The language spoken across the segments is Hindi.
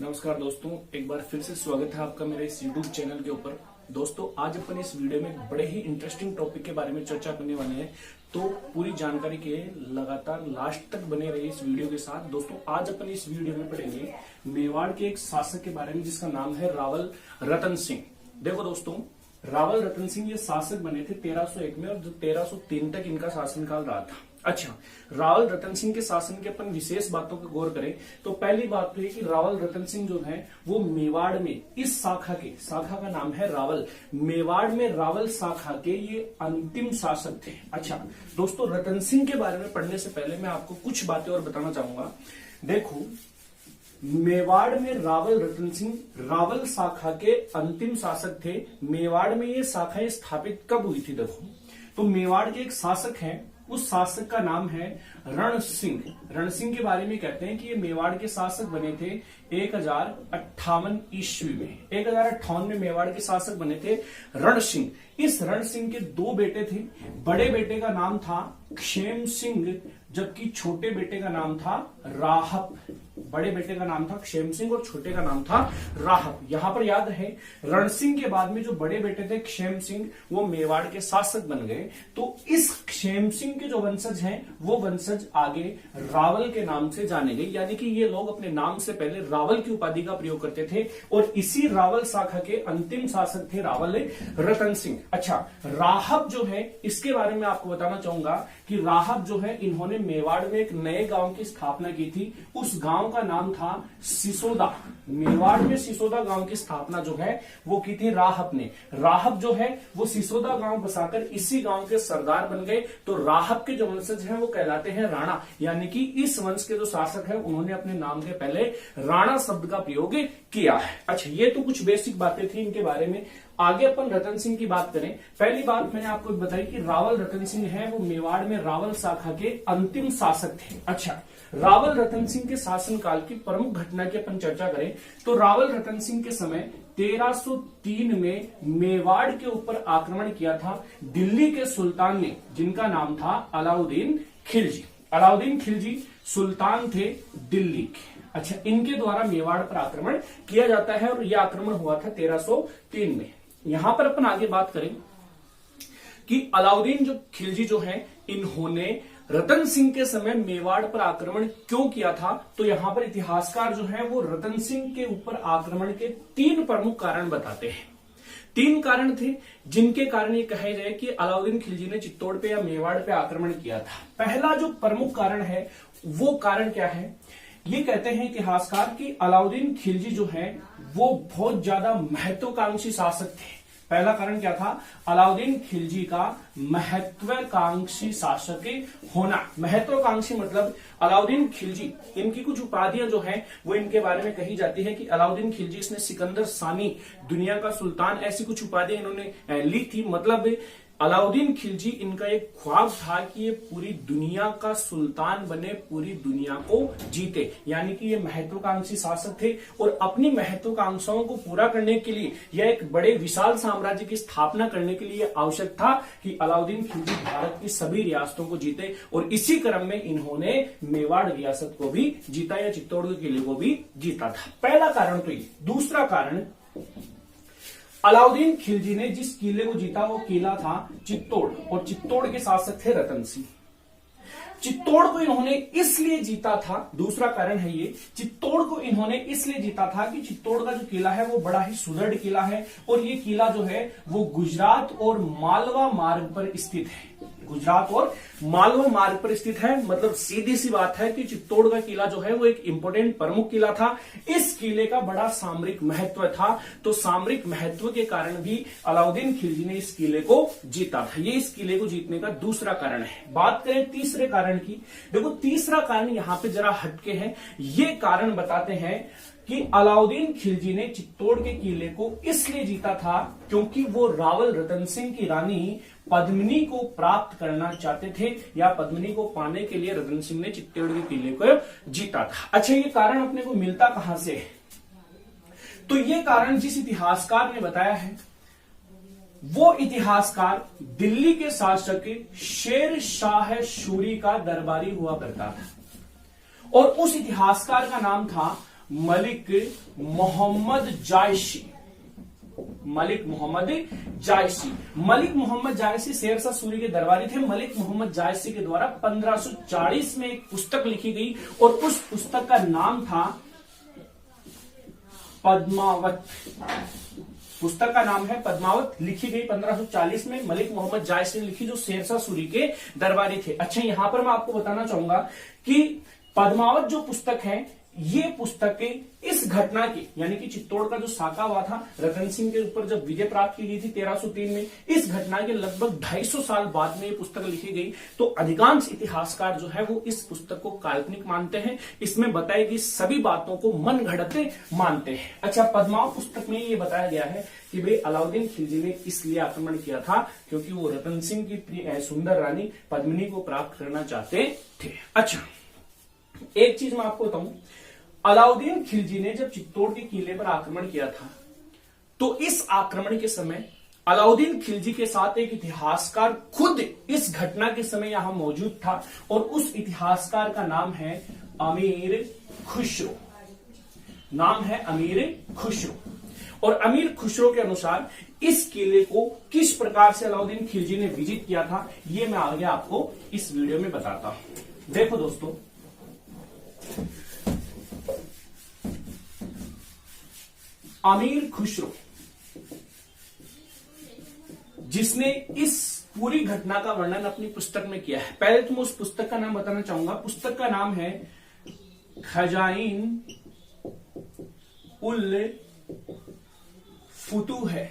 नमस्कार दोस्तों, एक बार फिर से स्वागत है आपका मेरे इस YouTube चैनल के ऊपर। दोस्तों, आज अपन इस वीडियो में बड़े ही इंटरेस्टिंग टॉपिक के बारे में चर्चा करने वाले हैं, तो पूरी जानकारी के लगातार लास्ट तक बने रहिए इस वीडियो के साथ। दोस्तों, आज अपन इस वीडियो में पढ़ेंगे मेवाड़ के एक शासक के बारे में जिसका नाम है रावल रतन सिंह। देखो दोस्तों, रावल रतन सिंह ये शासक बने थे 1301 में और जो 1303 तक इनका शासनकाल रहा था। अच्छा, रावल रतन सिंह के शासन के अपन विशेष बातों पर गौर करें तो पहली बात तो ये कि रावल रतन सिंह जो है वो मेवाड़ में इस शाखा का नाम है रावल। मेवाड़ में रावल शाखा के ये अंतिम शासक थे। अच्छा दोस्तों, रतन सिंह के बारे में पढ़ने से पहले मैं आपको कुछ बातें और बताना चाहूंगा। देखो, मेवाड़ में रावल रतन सिंह रावल शाखा के अंतिम शासक थे। मेवाड़ में ये शाखा स्थापित कब हुई थी? देखो, तो मेवाड़ के एक शासक हैं, उस शासक का नाम है रण सिंह। रण सिंह के बारे में कहते हैं कि ये मेवाड़ के शासक बने थे 1058 ईस्वी में। 1058 में मेवाड़ के शासक बने थे रण सिंह। इस रण सिंह के दो बेटे थे। बड़े बेटे का नाम था क्षेम सिंह, जबकि छोटे बेटे का नाम था राहप। बड़े बेटे का नाम था क्षेम सिंह और छोटे का नाम था राहप। यहां पर याद रहे, रण सिंह के बाद में जो बड़े बेटे थे क्षेम सिंह, वो मेवाड़ के शासक बन गए। तो इस क्षेम सिंह के जो वंशज हैं वो वंशज आगे रावल के नाम से जाने गए, यानी कि ये लोग अपने नाम से पहले रावल की उपाधि का प्रयोग करते थे और इसी रावल शाखा के अंतिम शासक थे रावल रतन सिंह। अच्छा, राहप जो है इसके बारे में आपको बताना चाहूंगा कि राहप जो है इन्होंने मेवाड़ में एक नए गांव की स्थापना की थी। उस गांव का नाम था सिसोदा। मेवाड़ में सिसोदा गांव की स्थापना जो है वो की थी राहप ने। राहप जो है वो सिसोदा गांव बसाकर इसी गांव के सरदार बन गए। तो राहप के जो वंशज हैं वो कहलाते हैं राणा, यानी कि इस वंश के जो शासक है उन्होंने अपने नाम के पहले राणा शब्द का प्रयोग किया है। अच्छा, ये तो कुछ बेसिक बातें थी इनके बारे में। आगे अपन रतन सिंह की बात करें। पहली बात मैंने आपको बताई कि रावल रतन सिंह है वो मेवाड़ में रावल शाखा के अंतिम शासक थे। अच्छा, रावल रतन सिंह के शासनकाल की प्रमुख घटना की अपन चर्चा करें तो रावल रतन सिंह के समय 1303 में मेवाड़ के ऊपर आक्रमण किया था दिल्ली के सुल्तान ने, जिनका नाम था अलाउद्दीन खिलजी। अलाउद्दीन खिलजी सुल्तान थे दिल्ली के। अच्छा, इनके द्वारा मेवाड़ पर आक्रमण किया जाता है और यह आक्रमण हुआ था 1303 में। यहां पर अपन आगे बात करें कि अलाउद्दीन जो खिलजी जो है इन्होंने रतन सिंह के समय मेवाड़ पर आक्रमण क्यों किया था, तो यहां पर इतिहासकार जो है वो रतन सिंह के ऊपर आक्रमण के 3 प्रमुख कारण बताते हैं। 3 कारण थे जिनके कारण ये कहे जाए कि अलाउद्दीन खिलजी ने चित्तौड़ पे या मेवाड़ पे आक्रमण किया था। पहला जो प्रमुख कारण है वो कारण क्या है? ये कहते हैं इतिहासकार कि अलाउद्दीन खिलजी जो है वो बहुत ज्यादा महत्वाकांक्षी शासक थे। पहला कारण क्या था? अलाउद्दीन खिलजी का महत्वाकांक्षी शासक होना। महत्वाकांक्षी मतलब अलाउद्दीन खिलजी, इनकी कुछ उपाधियां जो हैं वो इनके बारे में कही जाती है कि अलाउद्दीन खिलजी इसने सिकंदर सानी, दुनिया का सुल्तान, ऐसी कुछ उपाधियां इन्होंने ली थी। मतलब अलाउद्दीन खिलजी इनका एक ख्वाब था कि ये पूरी दुनिया का सुल्तान बने, पूरी दुनिया को जीते, यानी कि ये महत्वाकांक्षी शासक थे और अपनी महत्वाकांक्षाओं को पूरा करने के लिए या एक बड़े विशाल साम्राज्य की स्थापना करने के लिए आवश्यक था कि अलाउद्दीन खिलजी भारत की सभी रियासतों को जीते और इसी क्रम में इन्होंने मेवाड़ रियासत को भी जीता या चित्तौड़ के किले को भी जीता था। पहला कारण तो ये। दूसरा कारण, अलाउद्दीन खिलजी ने जिस किले को जीता वो किला था चित्तौड़ और चित्तौड़ के शासक थे रतन सिंह। चित्तौड़ को इन्होंने इसलिए जीता था, दूसरा कारण है ये, चित्तौड़ को इन्होंने इसलिए जीता था कि चित्तौड़ का जो किला है वो बड़ा ही सुदृढ़ किला है और ये किला जो है वो गुजरात और मालवा मार्ग पर स्थित है। गुजरात और मालवा मार्ग पर स्थित है। मतलब सीधी सी बात है कि चित्तौड़ का किला जो है वो एक इंपॉर्टेंट प्रमुख किला था। इस किले का बड़ा सामरिक महत्व था, तो सामरिक महत्व के कारण भी अलाउद्दीन खिलजी ने इस किले को जीता था। ये इस किले को जीतने का दूसरा कारण है। बात करें तीसरे कारण की। देखो, तीसरा कारण यहां पे जरा हटके है। ये कारण बताते हैं कि अलाउद्दीन खिलजी ने चित्तौड़ के किले को इसलिए जीता था क्योंकि वो रावल रतन सिंह की रानी पद्मिनी को प्राप्त करना चाहते थे या पद्मिनी को पाने के लिए रतन सिंह ने चित्तौड़ के किले को जीता था। अच्छा, ये कारण अपने को मिलता कहां से है? तो ये कारण जिस इतिहासकार ने बताया है वो इतिहासकार दिल्ली के शासक शेर शाह सूरी का दरबारी हुआ करता था और उस इतिहासकार का नाम था मलिक मोहम्मद जायसी। मलिक मोहम्मद जायसी। मलिक मोहम्मद जायसी शेरशाह सूरी के दरबारी थे। मलिक मोहम्मद जायसी के द्वारा 1540 में एक पुस्तक लिखी गई और उस पुस्तक का नाम था पद्मावत। पुस्तक का नाम है पद्मावत, लिखी गई 1540 में, मलिक मोहम्मद जायसी ने लिखी, जो शेरशाह सूरी के दरबारी थे। अच्छा, यहां पर मैं आपको बताना चाहूंगा कि पद्मावत जो पुस्तक है, ये पुस्तकें इस घटना की, यानी कि चित्तौड़ का जो साका हुआ था रतन सिंह के ऊपर जब विजय प्राप्त की गई थी 1303 में, इस घटना के लगभग 250 साल बाद में ये पुस्तक लिखी गई। तो अधिकांश इतिहासकार जो है वो इस पुस्तक को काल्पनिक मानते हैं। इसमें बताई गई सभी बातों को मन घड़ते मानते हैं। अच्छा, पद्मावत पुस्तक में ये बताया गया है कि भाई अलाउद्दीन खिलजी ने इसलिए आक्रमण किया था क्योंकि वो रतन सिंह की सुंदर रानी पद्मिनी को प्राप्त करना चाहते थे। अच्छा, एक चीज मैं आपको बताऊं, अलाउद्दीन खिलजी ने जब चित्तौड़ के किले पर आक्रमण किया था, तो इस आक्रमण के समय अलाउद्दीन खिलजी के साथ एक इतिहासकार खुद इस घटना के समय यहां मौजूद था और उस इतिहासकार का नाम है अमीर खुसरो। नाम है अमीर खुसरो। और अमीर खुसरो के अनुसार इस किले को किस प्रकार से अलाउद्दीन खिलजी ने विजिट किया था, ये मैं आगे आपको इस वीडियो में बताता हूं। देखो दोस्तों, अमीर खुसरो जिसने इस पूरी घटना का वर्णन अपनी पुस्तक में किया है, पहले तो मैं उस पुस्तक का नाम बताना चाहूंगा। पुस्तक का नाम है खजाइन उल फुतूह है।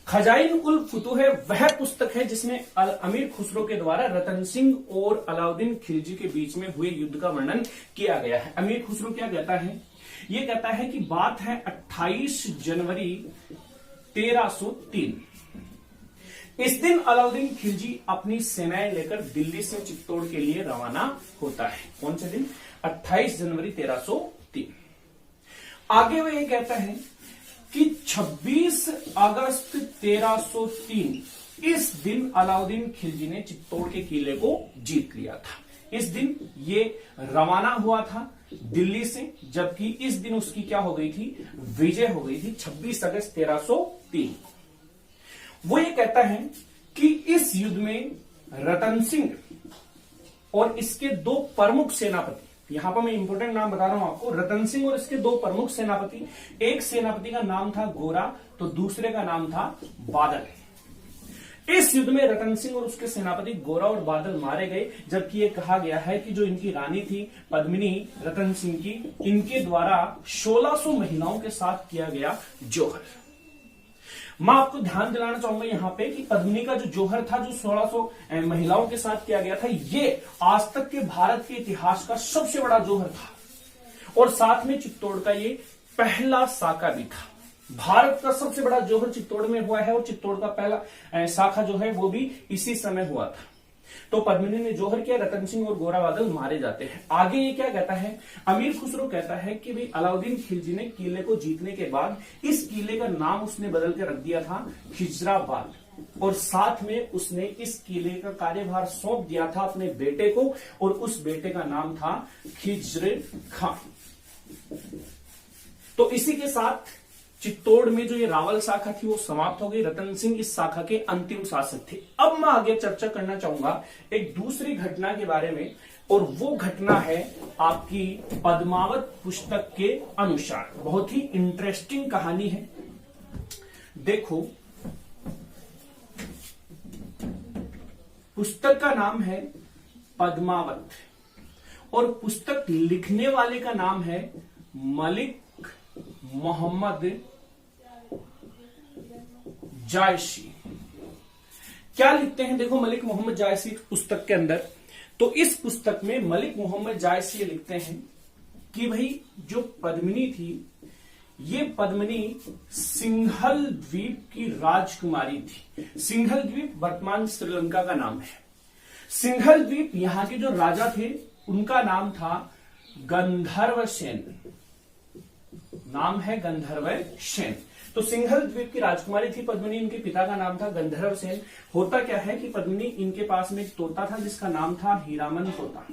खजाइन उल फुतूह है वह पुस्तक है जिसमें अमीर खुसरो के द्वारा रतन सिंह और अलाउद्दीन खिलजी के बीच में हुए युद्ध का वर्णन किया गया है। अमीर खुसरो क्या कहता है, ये कहता है कि बात है 28 जनवरी 1303। इस दिन अलाउद्दीन खिलजी अपनी सेनाएं लेकर दिल्ली से चित्तौड़ के लिए रवाना होता है। कौन से दिन? 28 जनवरी 1303। आगे वह ये कहता है कि 26 अगस्त 1303 इस दिन अलाउद्दीन खिलजी ने चित्तौड़ के किले को जीत लिया था। इस दिन ये रवाना हुआ था दिल्ली से, जबकि इस दिन उसकी क्या हो गई थी? विजय हो गई थी 26 अगस्त 1303। वो ये कहता है कि इस युद्ध में रतन सिंह और इसके दो प्रमुख सेनापति, यहां पर मैं इंपोर्टेंट नाम बता रहा हूं आपको, रतन सिंह और इसके दो प्रमुख सेनापति, एक सेनापति का नाम था गोरा तो दूसरे का नाम था बादल। इस युद्ध में रतन सिंह और उसके सेनापति गोरा और बादल मारे गए, जबकि ये कहा गया है कि जो इनकी रानी थी पद्मिनी रतन सिंह की, इनके द्वारा 1600 महिलाओं के साथ किया गया जोहर। मैं आपको ध्यान दिलाना चाहूंगा यहां पे कि पद्मिनी का जो जोहर था, जो 1600 महिलाओं के साथ किया गया था, ये आज तक के भारत के इतिहास का सबसे बड़ा जोहर था और साथ में चित्तौड़ का ये पहला साका भी था। भारत का सबसे बड़ा जोहर चित्तौड़ में हुआ है और चित्तौड़ का पहला साखा जो है वो भी इसी समय हुआ था। तो पद्मिनी ने जोहर किया, रतन सिंह और गोरा बादल मारे जाते हैं। आगे ये क्या कहता है, अमीर खुसरो कहता है कि भाई अलाउद्दीन खिलजी ने किले को जीतने के बाद इस किले का नाम उसने बदल के रख दिया था खिजराबाद, और साथ में उसने इस किले का कार्यभार सौंप दिया था अपने बेटे को, और उस बेटे का नाम था खिज्र खान। तो इसी के साथ चित्तौड़ में जो ये रावल शाखा थी वो समाप्त हो गई। रतन सिंह इस शाखा के अंतिम शासक थे। अब मैं आगे चर्चा करना चाहूंगा एक दूसरी घटना के बारे में, और वो घटना है आपकी पद्मावत पुस्तक के अनुसार। बहुत ही इंटरेस्टिंग कहानी है। देखो, पुस्तक का नाम है पद्मावत और पुस्तक लिखने वाले का नाम है मलिक मोहम्मद जायसी। क्या लिखते हैं, देखो मलिक मोहम्मद जायसी पुस्तक के अंदर, तो इस पुस्तक में मलिक मोहम्मद जायसी लिखते हैं कि भाई जो पद्मिनी थी, ये पद्मिनी सिंघल द्वीप की राजकुमारी थी। सिंघल द्वीप वर्तमान श्रीलंका का नाम है। सिंघल द्वीप यहां के जो राजा थे उनका नाम था गंधर्व सेन। नाम है गंधर्व सेन। तो सिंघल द्वीप की राजकुमारी थी पद्मिनी, इनके पिता का नाम था गंधर्व सेन। होता क्या है कि पद्मिनी, इनके पास में एक तोता था जिसका नाम था हीरामन तोता।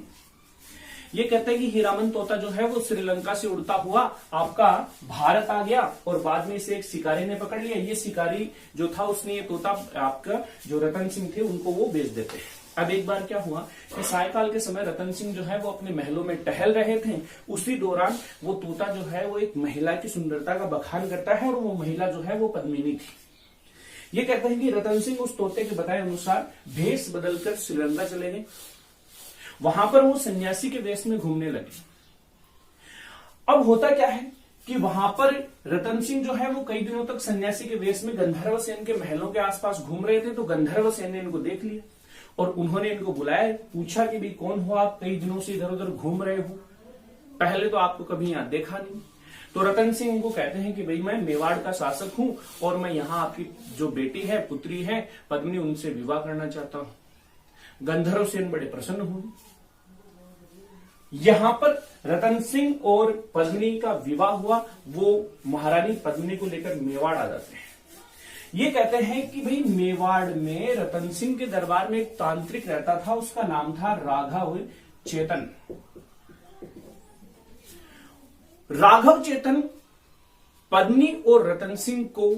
ये कहते हैं कि हीरामन तोता जो है वो श्रीलंका से उड़ता हुआ आपका भारत आ गया और बाद में इसे एक शिकारी ने पकड़ लिया। ये शिकारी जो था उसने ये तोता आपका जो रतन सिंह थे उनको वो बेच देते हैं। अब एक बार क्या हुआ कि सायकाल के समय रतन सिंह जो है वो अपने महलों में टहल रहे थे। उसी दौरान वो तोता जो है वो एक महिला की सुंदरता का बखान करता है और वो महिला जो है वो पद्मिनी थी। ये कहते हैं कि रतन सिंह उस तोते के बताए अनुसार भेष बदलकर श्रीलंका चले गए। वहां पर वो सन्यासी के वेश में घूमने लगे। अब होता क्या है कि वहां पर रतन सिंह जो है वो कई दिनों तक सन्यासी के वेश में गंधर्व सेन के महलों के आसपास घूम रहे थे। तो गंधर्व सेन ने इनको देख लिया और उन्होंने इनको बुलाया, पूछा कि भाई कौन हो आप, कई दिनों से इधर उधर घूम रहे हो, पहले तो आपको कभी यहां देखा नहीं। तो रतन सिंह उनको कहते हैं कि भाई मैं मेवाड़ का शासक हूं और मैं यहां आपकी जो बेटी है, पुत्री है पद्मिनी, उनसे विवाह करना चाहता हूं। गंधर्व सेन बड़े प्रसन्न हुए। यहां पर रतन सिंह और पद्मिनी का विवाह हुआ। वो महारानी पद्मिनी को लेकर मेवाड़ आ जाते हैं। ये कहते हैं कि भाई मेवाड़ में रतन सिंह के दरबार में एक तांत्रिक रहता था, उसका नाम था राघव चेतन। राघव चेतन पद्मिनी और रतन सिंह को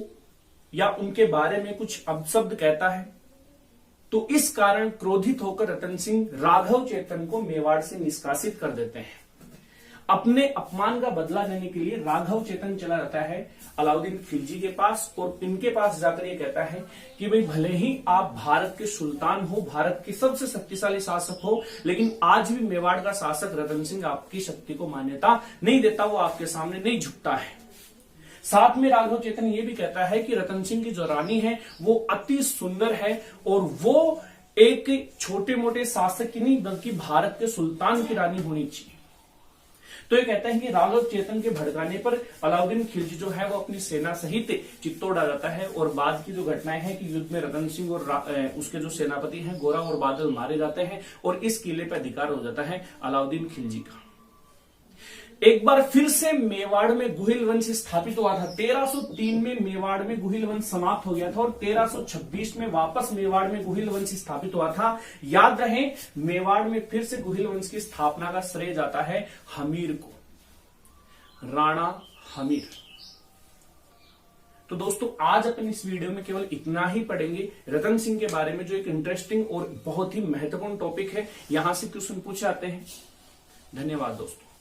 या उनके बारे में कुछ अपशब्द कहता है। तो इस कारण क्रोधित होकर रतन सिंह राघव चेतन को मेवाड़ से निष्कासित कर देते हैं। अपने अपमान का बदला लेने के लिए राघव चेतन चला जाता है अलाउद्दीन खिलजी के पास और इनके पास जाकर ये कहता है कि भाई भले ही आप भारत के सुल्तान हो, भारत के सबसे शक्तिशाली शासक हो, लेकिन आज भी मेवाड़ का शासक रतन सिंह आपकी शक्ति को मान्यता नहीं देता, वो आपके सामने नहीं झुकता है। साथ में राघव चेतन ये भी कहता है कि रतन सिंह की जो रानी है वो अति सुंदर है और वो एक छोटे मोटे शासक की नहीं बल्कि भारत के सुल्तान की रानी होनी चाहिए। तो ये कहता है कि राघव चेतन के भड़काने पर अलाउद्दीन खिलजी जो है वो अपनी सेना सहित चित्तौड़ आ जाता है और बाद की जो घटनाएं हैं कि युद्ध में रतन सिंह और उसके जो सेनापति हैं गोरा और बादल मारे जाते हैं और इस किले पर अधिकार हो जाता है अलाउद्दीन खिलजी का। एक बार फिर से मेवाड़ में गुहिल वंश स्थापित हुआ था। 1303 में मेवाड़ में गुहिल वंश समाप्त हो गया था और 1326 में वापस मेवाड़ में गुहिल वंश स्थापित हुआ था। याद रहे मेवाड़ में फिर से गुहिल वंश की स्थापना का श्रेय जाता है हमीर को, राणा हमीर। तो दोस्तों आज अपन इस वीडियो में केवल इतना ही पढ़ेंगे रतन सिंह के बारे में, जो एक इंटरेस्टिंग और बहुत ही महत्वपूर्ण टॉपिक है। यहां से क्वेश्चन पूछे जाते हैं। धन्यवाद दोस्तों।